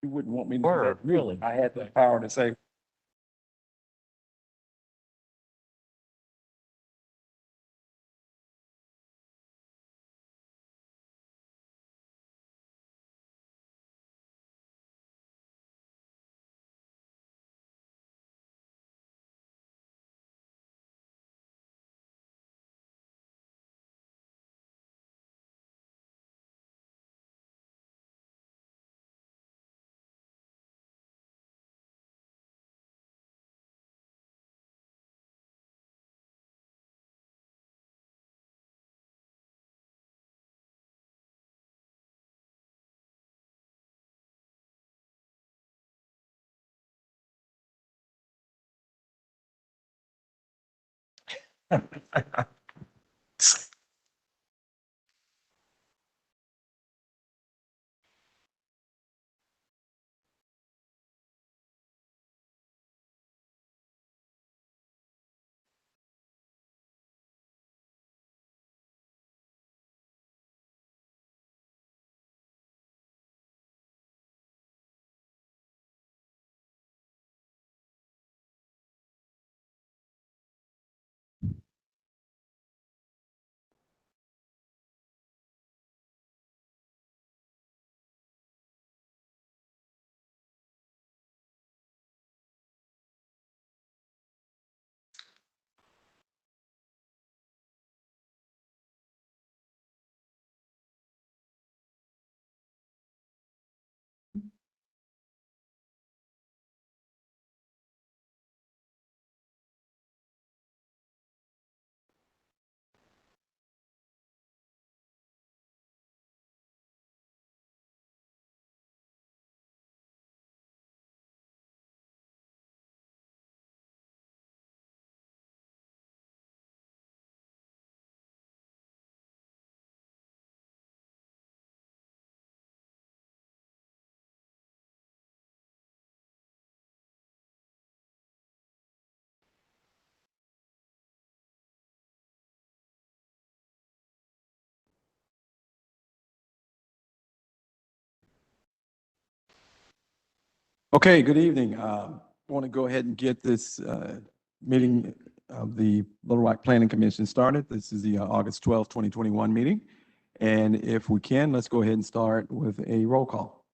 You wouldn't want me to do that. Really? I had the power to say, okay, good evening. I want to go ahead and get this meeting of the Little Rock Planning Commission started. This is the August 12th, 2021 meeting. And if we can, let's go ahead and start with a roll call.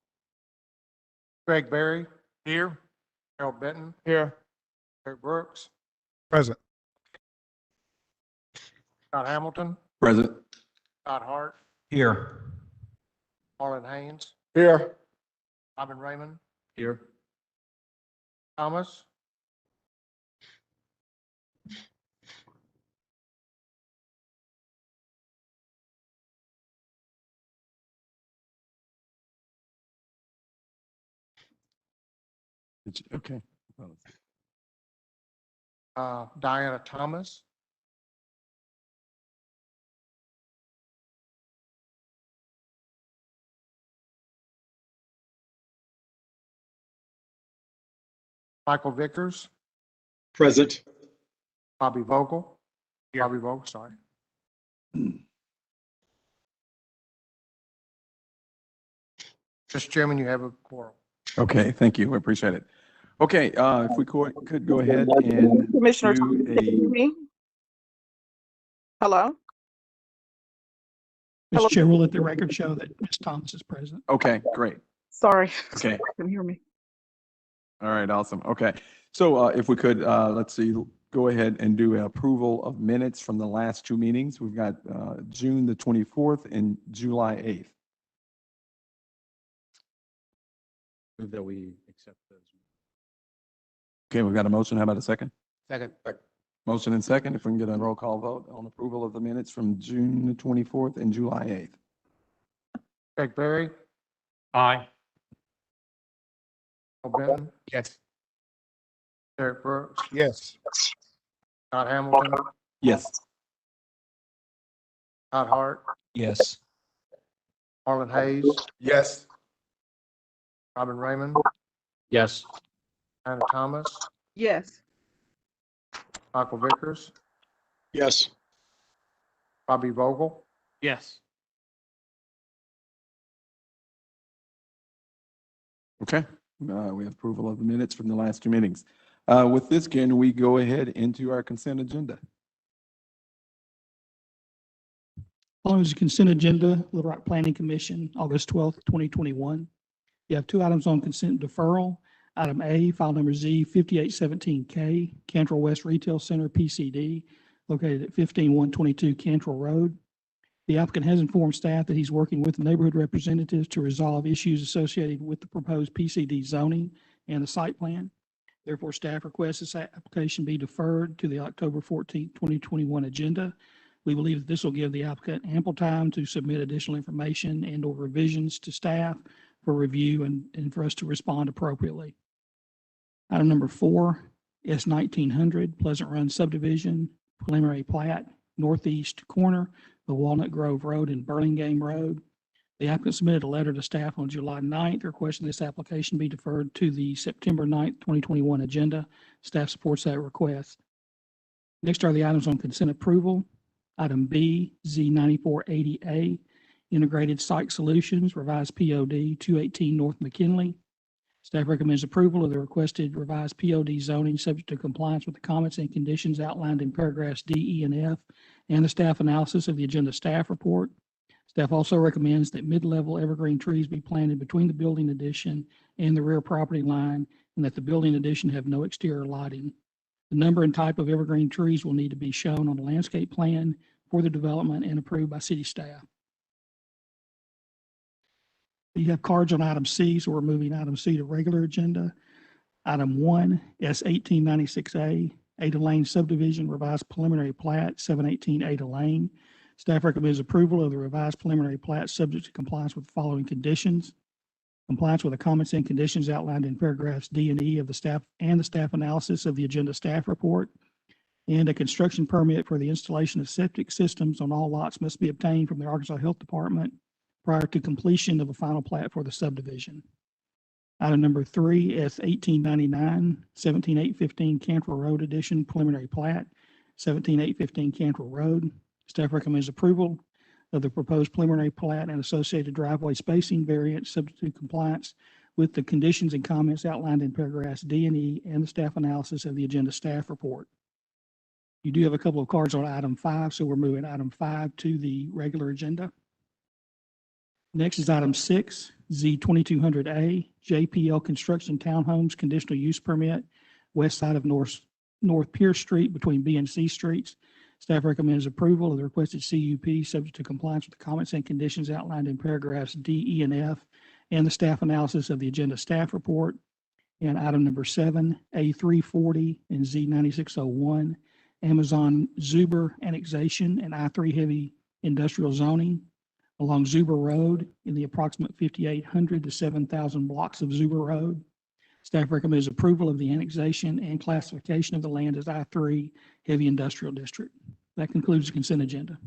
Greg Berry. Here. Harold Benton. Here. Eric Brooks. Present. Scott Hamilton. Present. Scott Hart. Here. Marlon Haynes. Here. Robin Raymond. Here. Thomas. Okay. Diana Thomas. Michael Vickers. Present. Bobby Vogel. Bobby Vogel, sorry. Mr. Chairman, you have a quorum. Okay, thank you. I appreciate it. Okay, if we could go ahead and Commissioner, do can you hear a, me? Hello? Hello? Mr. Chair, we'll let the record show that Ms. Thomas is present. okay, great. Sorry. Okay. Can you hear me? All right, awesome. Okay. So if we could, let's see, go ahead and do approval of minutes from the last two meetings. We've got June the 24th and July 8th. Move that we accept those. Okay, we've got a motion. How about a second? Second. Motion and second. If we can get a roll call vote on approval of the minutes from June the 24th and July 8th. Greg Berry. Aye. Harold Benton. Yes. Eric Brooks. Yes. Scott Hamilton. Yes. Scott Hart. Yes. Marlon Hayes. Yes. Robin Raymond. Yes. Diana Thomas. Yes. Michael Vickers. Yes. Bobby Vogel. Yes. Okay, we have approval of the minutes from the last two meetings. With this, can we go ahead into our consent agenda? Following is the consent agenda, Little Rock Planning Commission, August 12th, 2021. You have two items on consent deferral. Item A, file number Z 5817K, Cantrell West Retail Center, PCD, located at 15122 Cantrell Road. The applicant has informed staff that he's working with the neighborhood representatives to resolve issues associated with the proposed PCD zoning and the site plan. Therefore, staff requests this application be deferred to the October 14th, 2021 agenda. We believe that this will give the applicant ample time to submit additional information and or revisions to staff for review and for us to respond appropriately. Item number 4, S 1900 Pleasant Run subdivision, preliminary plat, northeast corner of Walnut Grove Road and Burlingame Road. The applicant submitted a letter to staff on July 9th requesting this application be deferred to the September 9th, 2021 agenda. Staff supports that request. Next are the items on consent approval. Item B, Z9480A, Integrated Site Solutions, revised POD 218 North McKinley. Staff recommends approval of the requested revised POD zoning subject to compliance with the comments and conditions outlined in paragraphs D, E, and F, and the staff analysis of the agenda staff report. Staff also recommends that mid-level evergreen trees be planted between the building addition and the rear property line, and that the building addition have no exterior lighting. The number and type of evergreen trees will need to be shown on the landscape plan for the development and approved by city staff. You have cards on item C, so we're moving item C to regular agenda. Item 1, S 1896A, Ada Lane subdivision, revised preliminary plat, 718 Ada Lane. Staff recommends approval of the revised preliminary plat subject to compliance with the following conditions. Compliance with the comments and conditions outlined in paragraphs D and E of the staff and the staff analysis of the agenda staff report. And a construction permit for the installation of septic systems on all lots must be obtained from the Arkansas Health Department prior to completion of a final plat for the subdivision. Item number 3, S 1899, 17815 Cantrell Road Addition, preliminary plat, 17815 Cantrell Road. Staff recommends approval of the proposed preliminary plat and associated driveway spacing variance subject to compliance with the conditions and comments outlined in paragraphs D and E and the staff analysis of the agenda staff report. You do have a couple of cards on item 5, so we're moving item 5 to the regular agenda. Next is item 6, Z2200A, JPL Construction Townhomes Conditional Use Permit, west side of North Pierce Street between B and C Streets. Staff recommends approval of the requested CUP subject to compliance with the comments and conditions outlined in paragraphs D, E, and F, and the staff analysis of the agenda staff report. And item number 7, A340 and Z9601, Amazon Zuber annexation and I-3 heavy industrial zoning along Zuber Road in the approximate 5,800 to 7,000 blocks of Zuber Road. Staff recommends approval of the annexation and classification of the land as I-3 heavy industrial district. That concludes the consent agenda.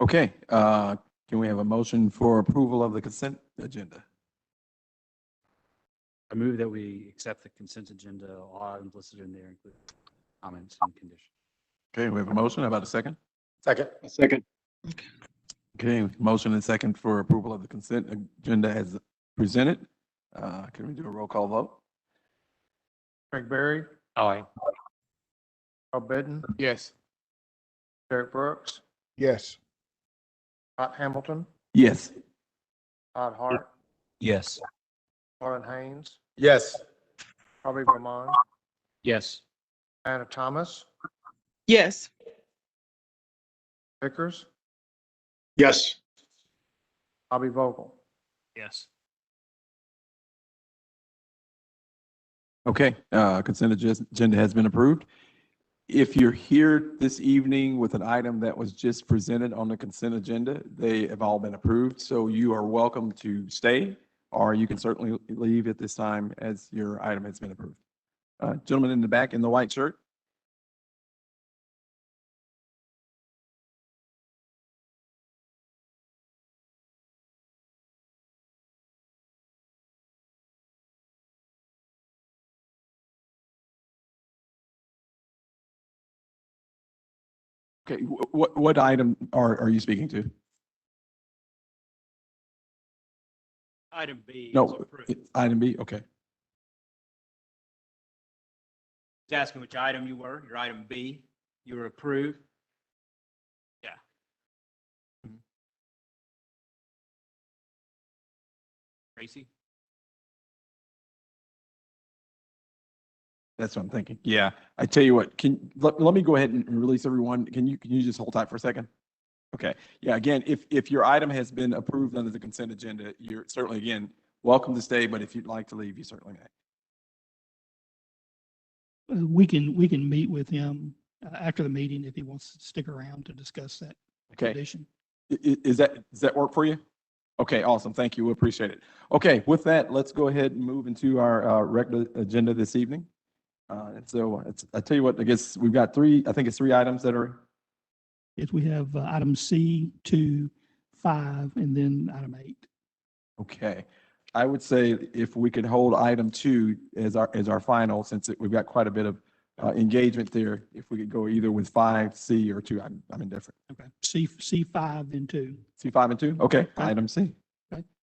Okay, can we have a motion for approval of the consent agenda? I move that we accept the consent agenda, all items listed in there, including comments and conditions. Okay, we have a motion. How about a second? Second. Second. Okay, motion and second for approval of the consent agenda as presented. Can we do a roll call vote? Craig Berry, Aye. Carl Benton, Yes. Derek Brooks, Yes. Scott Hamilton, Yes. Todd Hart, Yes. Marlon Haynes, Yes. Harvey Vermon, Yes. Anna Thomas, Yes. Vickers, Yes. Bobby Vogel. Yes. Okay, consent agenda has been approved. If you're here this evening with an item that was just presented on the consent agenda, they have all been approved. So you are welcome to stay, or you can certainly leave at this time as your item has been approved. Gentleman in the back in the white shirt. Okay, what item are you speaking to? Item B is No, approved. it's item B, okay. He's asking which item you were, your item B, you were approved. Yeah. Tracy? That's what I'm thinking. Yeah, I tell you what, let me go ahead and release everyone. Can you just hold tight for a second? Okay, yeah, again, if your item has been approved under the consent agenda, you're certainly, again, welcome to stay, but if you'd like to leave, you certainly may. We can meet with him after the meeting if he wants to stick around to discuss that Okay. condition. Does that work for you? Okay, awesome. Thank you. We appreciate it. Okay, with that, let's go ahead and move into our regular agenda this evening. And so I tell you what, I guess we've got I think it's three items that are, If we have item C, 2, 5, and then item 8. okay. I would say if we could hold item 2 as our final, since we've got quite a bit of engagement there, if we could go either with 5, C, or 2, I'm indifferent. Okay. C5, then 2. C5 and 2? Okay, item C.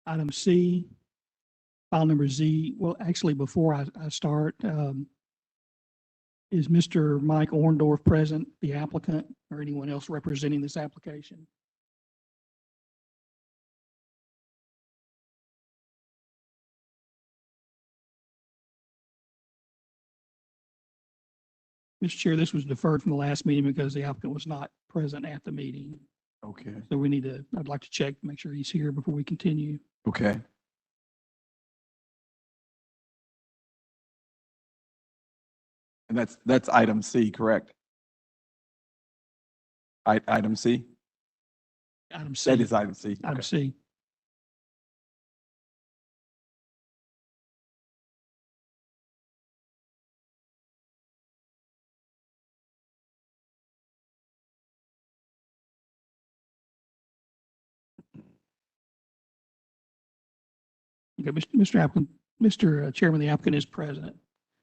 Item C, file number Z. Well, actually, before I start, is Mr. Mike Orndorff present, the applicant, or anyone else representing this application? Mr. Chair, this was deferred from the last meeting because the applicant was not present at the meeting. Okay. So I'd like to check, make sure he's here before we continue. Okay. And that's item C, correct? Item C? Item C. That is item C. Item Okay. C. Okay, Mr. Applicant, Mr. Chairman, the applicant is present.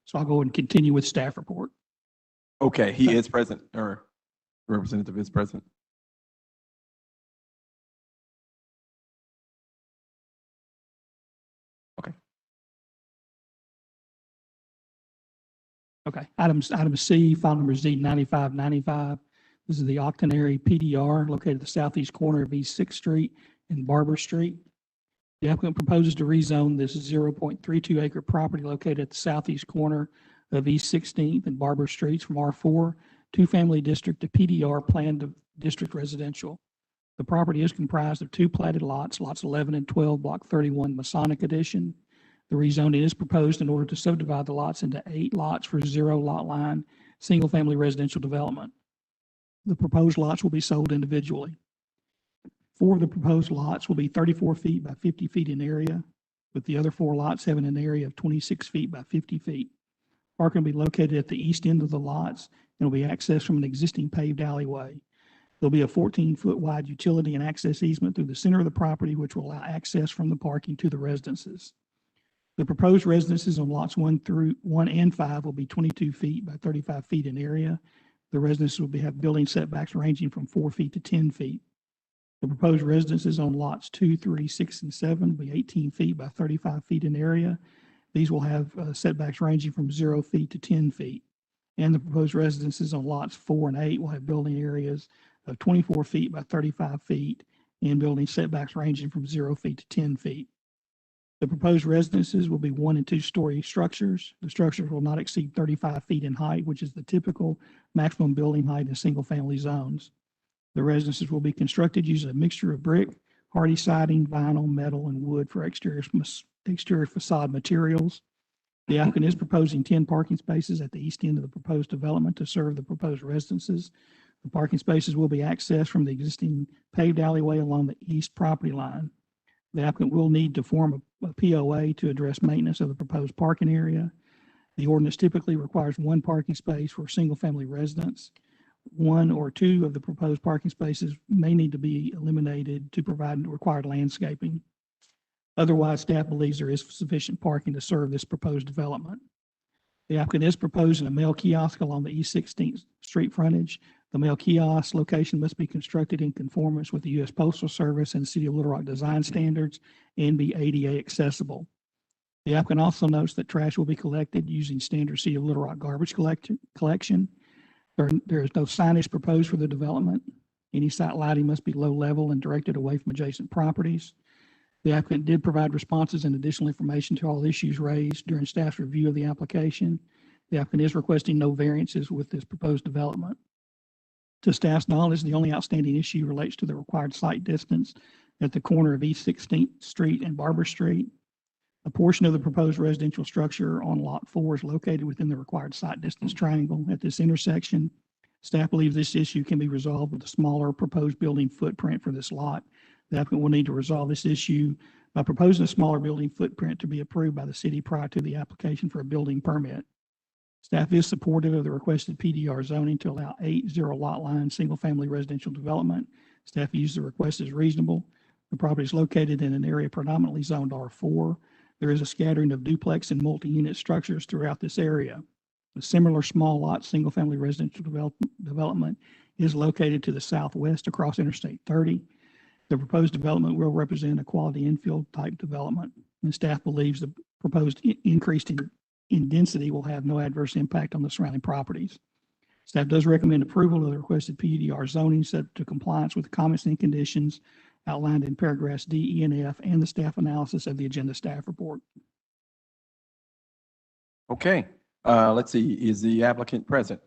So I'll go and continue with staff report. Okay, he is present, or representative is present. Okay. Okay, item C, file number Z9595. This is the Octonary PDR located at the southeast corner of East 6th Street and Barber Street. The applicant proposes to rezone this 0.32 acre property located at the southeast corner of East 16th and Barber Streets from R4 two-family district to PDR planned district residential. The property is comprised of 2 platted lots, lots 11 and 12, block 31, Masonic Edition. The rezoning is proposed in order to subdivide the lots into 8 lots for 0 lot line, single-family residential development. The proposed lots will be sold individually. 4 of the proposed lots will be 34 feet by 50 feet in area, with the other 4 lots having an area of 26 feet by 50 feet. Parking will be located at the east end of the lots and will be accessed from an existing paved alleyway. There'll be a 14-foot wide utility and access easement through the center of the property, which will allow access from the parking to the residences. The proposed residences on lots 1 and 5 will be 22 feet by 35 feet in area. The residences will have building setbacks ranging from 4 feet to 10 feet. The proposed residences on lots 2, 3, 6, and 7 will be 18 feet by 35 feet in area. These will have setbacks ranging from 0 feet to 10 feet. And the proposed residences on lots 4 and 8 will have building areas of 24 feet by 35 feet and building setbacks ranging from 0 feet to 10 feet. The proposed residences will be 1 and 2 story structures. The structures will not exceed 35 feet in height, which is the typical maximum building height in single family zones. The residences will be constructed using a mixture of brick, hardy siding, vinyl, metal, and wood for exterior facade materials. The applicant is proposing 10 parking spaces at the east end of the proposed development to serve the proposed residences. The parking spaces will be accessed from the existing paved alleyway along the east property line. The applicant will need to form a POA to address maintenance of the proposed parking area. The ordinance typically requires 1 parking space for single-family residents. 1 or 2 of the proposed parking spaces may need to be eliminated to provide required landscaping. Otherwise, staff believes there is sufficient parking to serve this proposed development. The applicant is proposing a mail kiosk along the East 16th Street frontage. The mail kiosk location must be constructed in conformance with the U.S. Postal Service and City of Little Rock design standards and be ADA accessible. The applicant also notes that trash will be collected using standard City of Little Rock garbage collection. There is no signage proposed for the development. Any site lighting must be low level and directed away from adjacent properties. The applicant did provide responses and additional information to all issues raised during staff's review of the application. The applicant is requesting no variances with this proposed development. To staff's knowledge, the only outstanding issue relates to the required site distance at the corner of East 16th Street and Barber Street. A portion of the proposed residential structure on Lot 4 is located within the required site distance triangle at this intersection. Staff believes this issue can be resolved with a smaller proposed building footprint for this lot. The applicant will need to resolve this issue by proposing a smaller building footprint to be approved by the city prior to the application for a building permit. Staff is supportive of the requested PDR zoning to allow 8 zero-lot line single-family residential development. Staff views the request as reasonable. The property is located in an area predominantly zoned R4. There is a scattering of duplex and multi-unit structures throughout this area. A similar small lot single-family residential development is located to the southwest across Interstate 30. The proposed development will represent a quality infill type development, and staff believes the proposed increase in density will have no adverse impact on the surrounding properties. Staff does recommend approval of the requested PUDR zoning subject to compliance with the comments and conditions outlined in paragraphs D, E, and F, and the staff analysis of the agenda staff report. Okay, let's see, is the applicant present?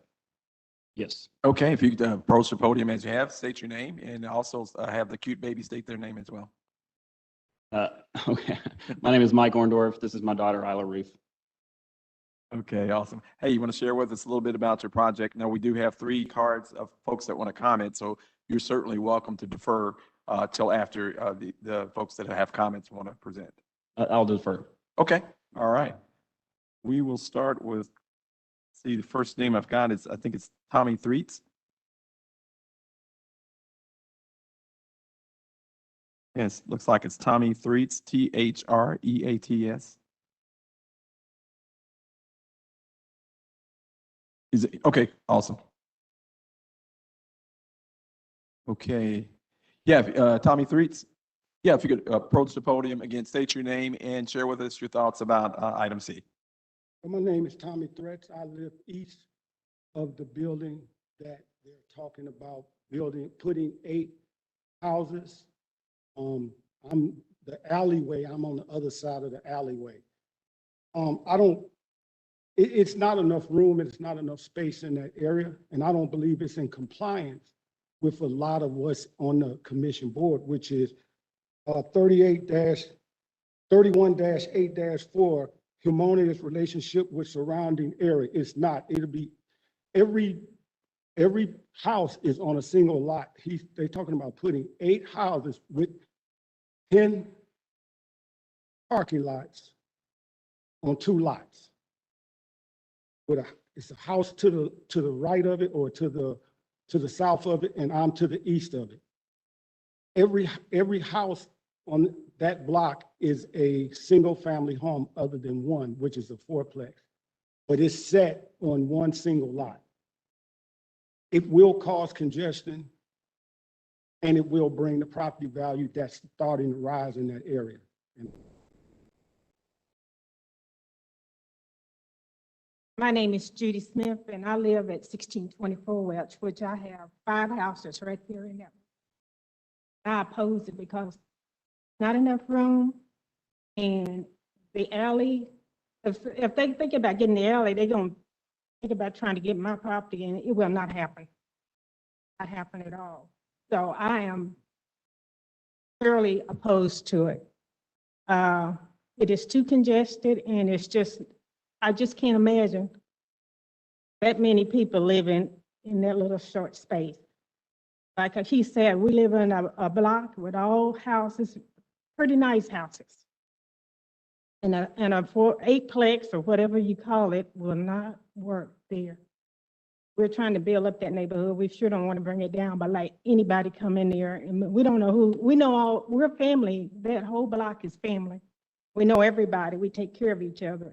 Yes. Okay, if you could approach the podium as you have, state your name, and also have the cute baby state their name as well. Okay. My name is Mike Orndorff. This is my daughter, Isla Ruth. Okay, awesome. Hey, you want to share with us a little bit about your project? Now, we do have 3 cards of folks that want to comment, so you're certainly welcome to defer till after the folks that have comments want to present. I'll defer. Okay, all right. We will start with, see, the first name I've got is, I think it's Tommy Threets. Yes, looks like it's Tommy Threets, Threats. Is it, okay, awesome. Okay, yeah, Tommy Threets. Yeah, if you could approach the podium again, state your name and share with us your thoughts about item C. My name is Tommy Threats. I live east of the building that they're talking about putting 8 houses. I'm the alleyway. I'm on the other side of the alleyway. It's not enough room and it's not enough space in that area. And I don't believe it's in compliance with a lot of what's on the commission board, which is 31-8-4, harmonious relationship with surrounding area. It's not. It'll be every house is on a single lot. They're talking about putting 8 houses with 10 parking lots on 2 lots. It's a house to the right of it or to the south of it, and I'm to the east of it. Every house on that block is a single family home other than one, which is a 4-plex, but it's set on one single lot. It will cause congestion and it will bring the property value that's starting to rise in that area. My name is Judy Smith, and I live at 1624 Welch, which I have 5 houses right there in that. I oppose it because not enough room, and the alley, if they think about getting the alley, they're going to think about trying to get my property, and it will not happen. Not happen at all. So I am fairly opposed to it. It is too congested, and it's just, I just can't imagine that many people living in that little short space. Like he said, we live in a block with all houses, pretty nice houses. And a 8-plex or whatever you call it will not work there. We're trying to build up that neighborhood. We sure don't want to bring it down, but like anybody come in there, and we don't know who, we know all, we're family. That whole block is family. We know everybody. We take care of each other.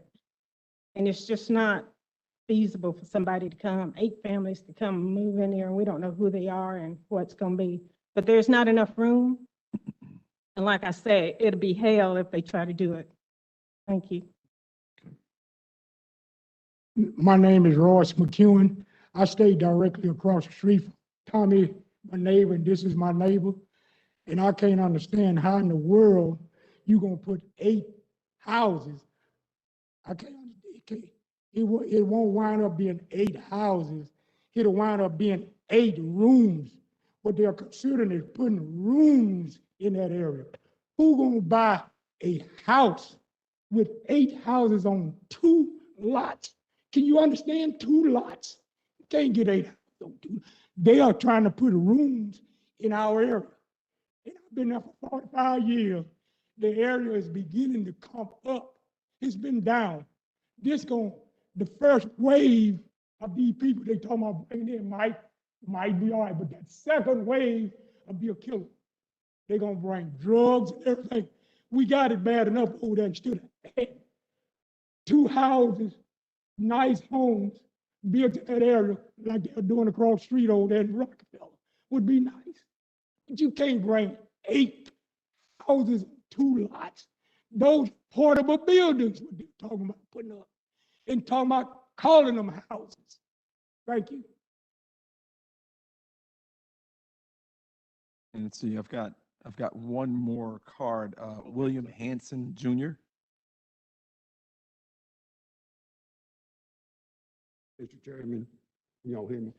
And it's just not feasible for somebody to come, 8 families to come move in there, and we don't know who they are and what's gonna be. But there's not enough room. And like I said, it'll be hell if they try to do it. Thank you. My name is Royce McEwen. I stay directly across the street from Tommy, my neighbor, and this is my neighbor. And I can't understand how in the world you gonna put 8 houses. I can't, it won't wind up being 8 houses. It'll wind up being 8 rooms. What they're considering is putting rooms in that area. Who gonna buy a house with 8 houses on 2 lots? Can you understand 2 lots? You can't get 8 houses on 2. They are trying to put rooms in our area. And I've been there for 45 years. The area is beginning to come up. It's been down. The first wave of these people they talking about bringing in might be all right, but that second wave will be a killer. They're gonna bring drugs and everything. We got it bad enough over there instead of 2 houses, nice homes built in that area like they're doing across the street over there in Rockefeller would be nice. But you can't bring 8 houses, 2 lots. Those portable buildings, what they're talking about putting up and talking about calling them houses. Thank you. And let's see, I've got one more card, William Hanson Jr. Mr. Chairman, you know him,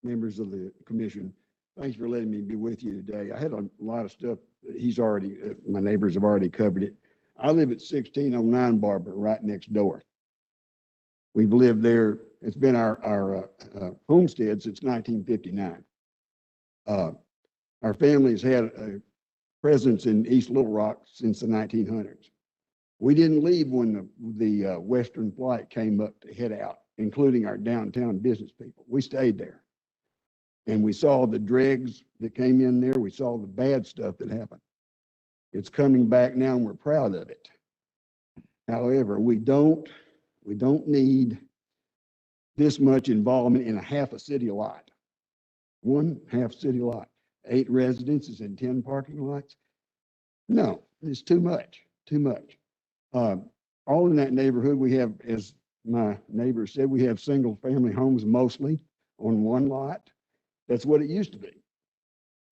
members of the commission, thanks for letting me be with you today. I had a lot of stuff that my neighbors have already covered it. I live at 1609 Barber, right next door. We've lived there. It's been our homestead since 1959. Our family's had a presence in East Little Rock since the 1900s. We didn't leave when the Western Flight came up to head out, including our downtown business people. We stayed there. And we saw the dregs that came in there. We saw the bad stuff that happened. It's coming back now and we're proud of it. However, we don't need this much involvement in a half a city lot. 1 half city lot, 8 residences and 10 parking lots. No, it's too much. All in that neighborhood, we have, as my neighbor said, we have single family homes mostly on 1 lot. That's what it used to be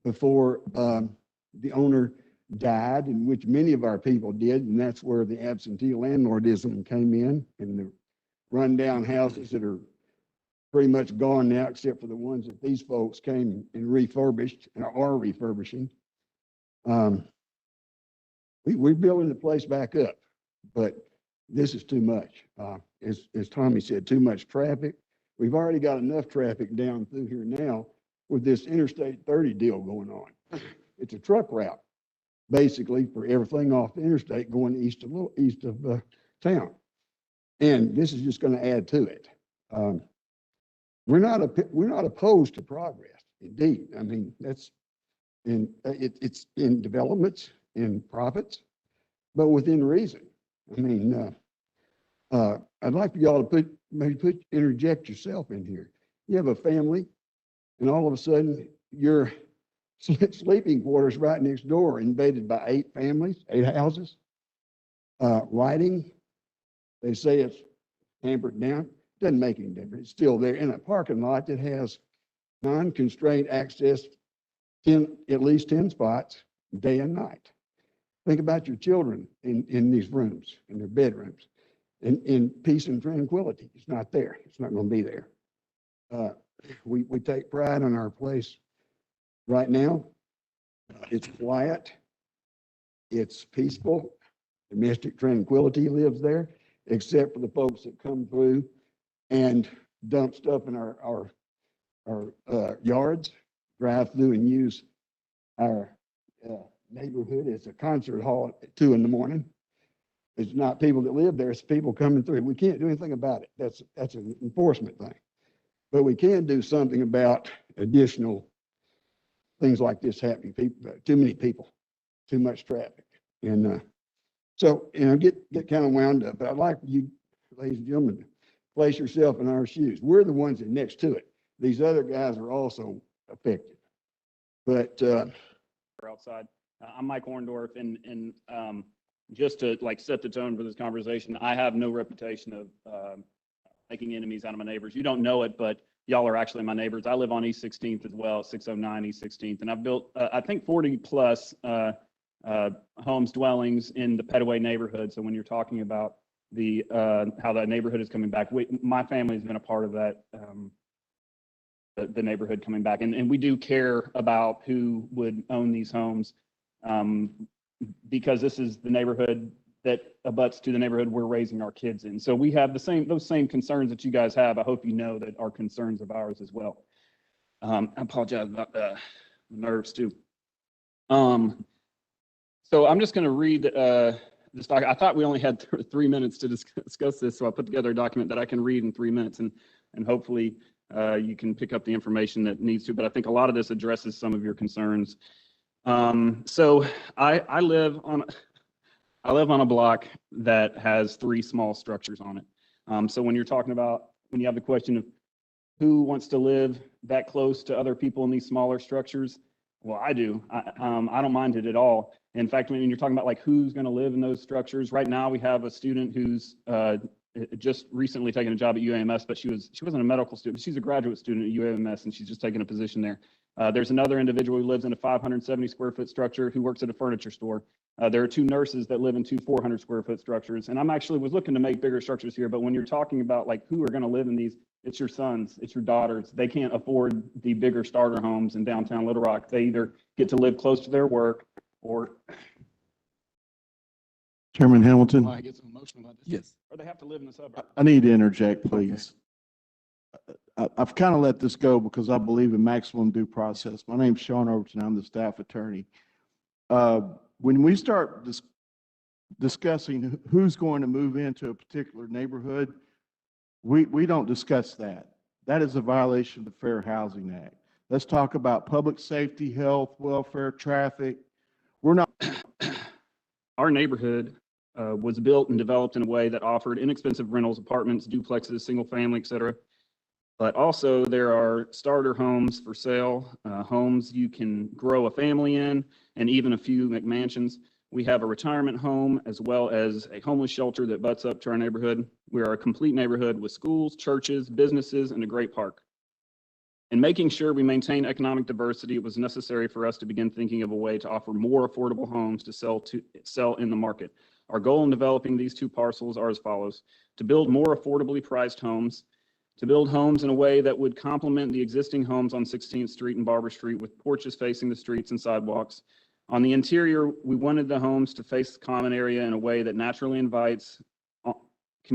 before the owner died, in which many of our people did, and that's where the absentee landlordism came in, and the rundown houses that are pretty much gone now, except for the ones that these folks came and refurbished and are refurbishing. We're building the place back up, but this is too much. As Tommy said, too much traffic. We've already got enough traffic down through here now with this Interstate 30 deal going on. It's a truck route, basically, for everything off the interstate going east of town. And this is just going to add to it. We're not opposed to progress. Indeed, I mean it's in developments, in profits, but within reason. I mean, I'd like for y'all to interject yourself in here. You have a family, and all of a sudden your sleeping quarters right next door are invaded by 8 families, 8 houses. Lighting, they say it's hampered down. Doesn't make any difference. It's still there in a parking lot that has non-constrained access, at least 10 spots, day and night. Think about your children in these rooms, in their bedrooms, in peace and tranquility. It's not there. It's not going to be there. We take pride in our place right now. It's quiet. It's peaceful. Domestic tranquility lives there, except for the folks that come through and dump stuff in our yards, drive through and use our neighborhood as a concert hall at 2 in the morning. It's not people that live there, it's people coming through. We can't do anything about it. That's an enforcement thing. But we can do something about additional things like this happening. Too many people, too much traffic. And so, get kind of wound up. But I'd like you, ladies and gentlemen, place yourself in our shoes. We're the ones that next to it. These other guys are also affected. But, Outside. I'm Mike Orndorff, and just to like set the tone for this conversation, I have no reputation of making enemies out of my neighbors. You don't know it, but y'all are actually my neighbors. I live on East 16th as well, 609 East 16th, and I've built, I think 40 plus homes, dwellings in the Petaway neighborhood. So when you're talking about the how that neighborhood is coming back, my family has been a part of that, the neighborhood coming back, and we do care about who would own these homes, because this is the neighborhood that abuts to the neighborhood we're raising our kids in. So we have those same concerns that you guys have. I hope you know that are concerns of ours as well. I apologize about the nerves too. So I'm just going to read this doc. I thought we only had 3 minutes to discuss this, so I put together a document that I can read in 3 minutes, and hopefully you can pick up the information that needs to. But I think a lot of this addresses some of your concerns. So I live on a block that has 3 small structures on it. So when you're talking about, when you have the question of who wants to live that close to other people in these smaller structures, well, I do. I don't mind it at all. In fact, when you're talking about like who's going to live in those structures, right now we have a student who's just recently taken a job at UAMS, but she wasn't a medical student. She's a graduate student at UAMS, and she's just taken a position there. There's another individual who lives in a 570 square foot structure who works at a furniture store. There are 2 nurses that live in 2 400 square foot structures. And I'm actually was looking to make bigger structures here, but when you're talking about like who are going to live in these, it's your sons, it's your daughters. They can't afford the bigger starter homes in downtown Little Rock. They either get to live close to their work or Chairman Hamilton, I get so emotional about this. Yes. Or they have to live in the suburbs. I need to interject, please. I've kind of let this go because I believe in maximum due process. My name's Sean Overton. I'm the staff attorney. When we start discussing who's going to move into a particular neighborhood, we don't discuss that. That is a violation of the Fair Housing Act. Let's talk about public safety, health, welfare, traffic. We're not. Our neighborhood was built and developed in a way that offered inexpensive rentals, apartments, duplexes, single family, et cetera. But also there are starter homes for sale, homes you can grow a family in, and even a few McMansions. We have a retirement home as well as a homeless shelter that butts up to our neighborhood. We are a complete neighborhood with schools, churches, businesses, and a great park. In making sure we maintain economic diversity, it was necessary for us to begin thinking of a way to offer more affordable homes to sell in the market. Our goal in developing these 2 parcels are as follows: to build more affordably priced homes, to build homes in a way that would complement the existing homes on 16th Street and Barber Street with porches facing the streets and sidewalks. On the interior, we wanted the homes to face the common area in a way that naturally invites